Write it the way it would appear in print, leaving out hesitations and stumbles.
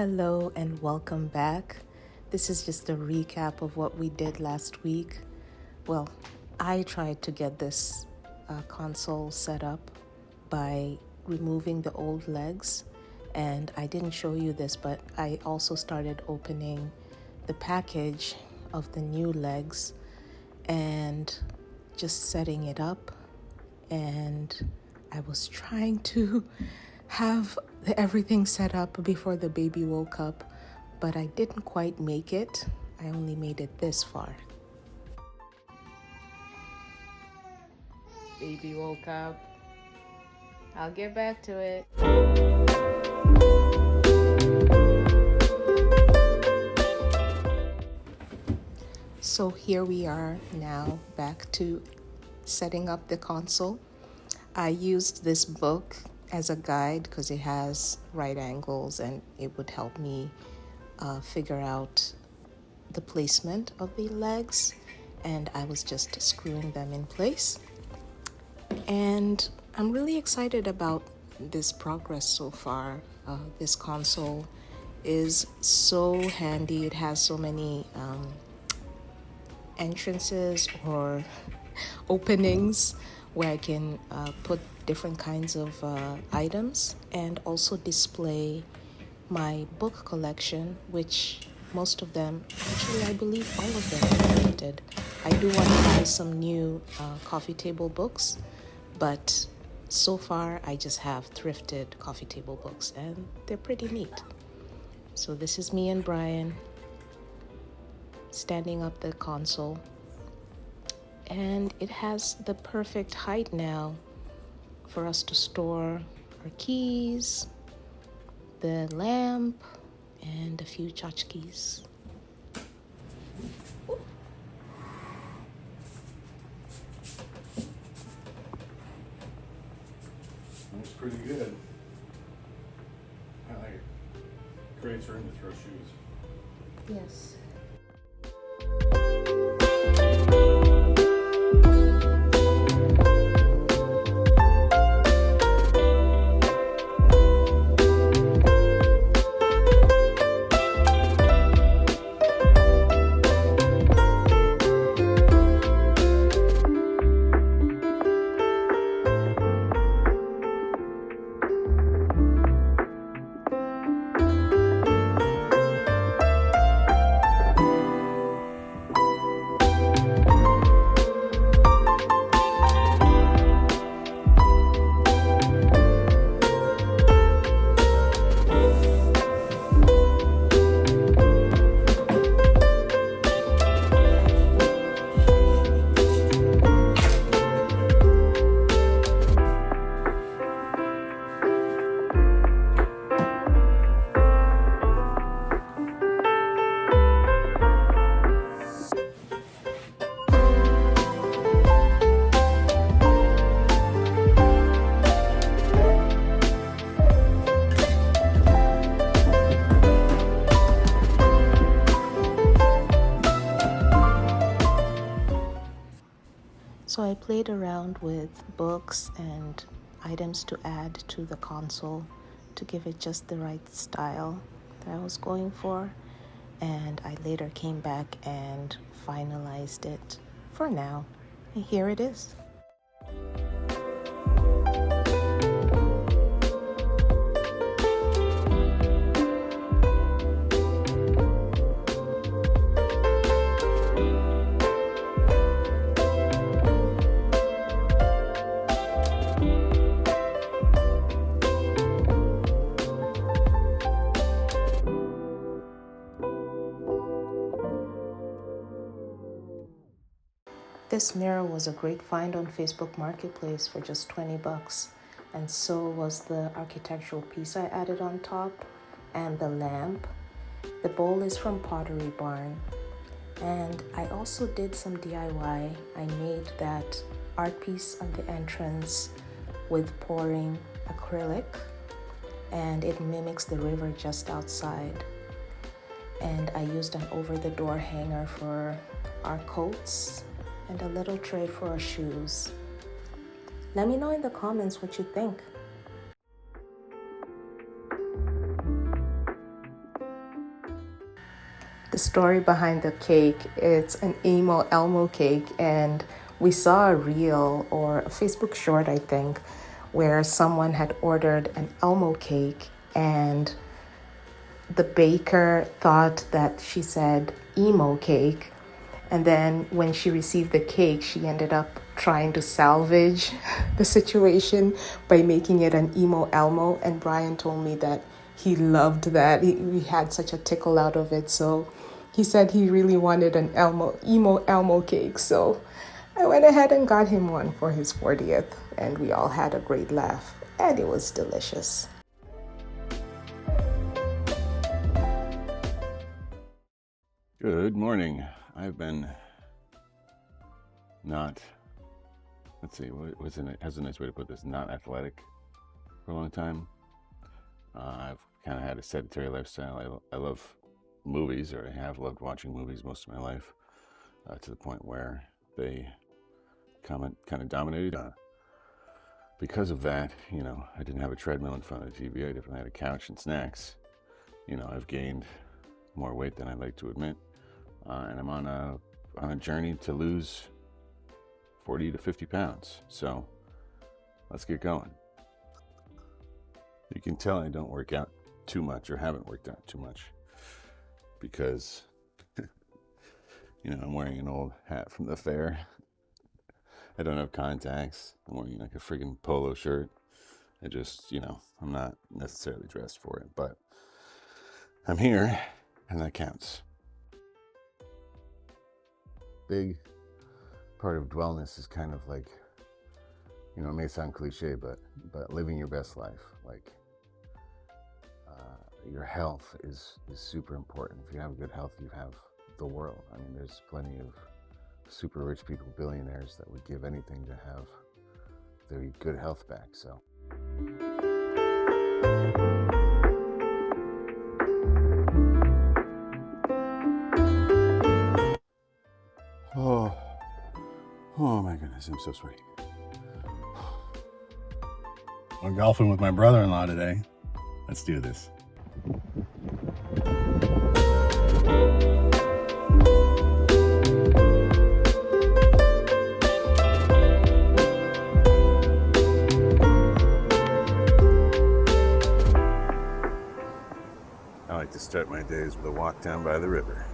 Hello and welcome back. This is just a recap of what we did last week. Well, I tried to get this console set up by removing the old legs, and I didn't show you this, but I also started opening the package of the new legs and just setting it up, and I was trying to have everything set up before the baby woke up, but I didn't quite make it. I only made it this far. Baby woke up. I'll get back to it. So here we are now, back to setting up the console. I used this book as a guide because it has right angles and it would help me figure out the placement of the legs, and I was just screwing them in place. And I'm really excited about this progress so far. This console is so handy. It has so many entrances or openings where I can put different kinds of items and also display my book collection, which most of them, actually I believe all of them are limited. I do want to buy some new coffee table books, but so far I just have thrifted coffee table books and they're pretty neat. So this is me and Brian standing up the console, and it has the perfect height now for us to store our keys, the lamp, and a few tchotchkes. That's pretty good. I like it. Creates room to throw shoes. Yes. So I played around with books and items to add to the console to give it just the right style that I was going for, and I later came back and finalized it for now. And here it is. This mirror was a great find on Facebook Marketplace for just 20 bucks, and so was the architectural piece I added on top and the lamp. The bowl is from Pottery Barn, and I also did some DIY. I made that art piece on the entrance with pouring acrylic, and it mimics the river just outside. And I used an over-the-door hanger for our coats and a little tray for our shoes. Let me know in the comments what you think. The story behind the cake, it's an Elmo cake, and we saw a reel or a Facebook short, I think, where someone had ordered an Elmo cake, and the baker thought that she said emo cake. And then when she received the cake, she ended up trying to salvage the situation by making it an emo Elmo. And Brian told me that he loved that. He had such a tickle out of it. So he said he really wanted an emo Elmo cake. So I went ahead and got him one for his 40th. And we all had a great laugh. And it was delicious. Good morning. I've been not, how's a nice way to put this, not athletic for a long time. I've kind of had a sedentary lifestyle. I love movies, or I have loved watching movies most of my life, to the point where they kind of dominated. Because of that, I didn't have a treadmill in front of the TV. I definitely had a couch and snacks. I've gained more weight than I'd like to admit. And I'm on a journey to lose 40 to 50 pounds. So let's get going. You can tell I don't work out too much, or haven't worked out too much, because I'm wearing an old hat from the fair. I don't have contacts. I'm wearing like a friggin' polo shirt. I just, I'm not necessarily dressed for it, but I'm here, and that counts. Big part of wellness is kind of like, it may sound cliche, but living your best life. Like, your health is super important. If you have good health, you have the world. I mean, there's plenty of super rich people, billionaires, that would give anything to have their good health back. So Oh my goodness, I'm so sweaty. I'm golfing with my brother-in-law today. Let's do this. I like to start my days with a walk down by the river.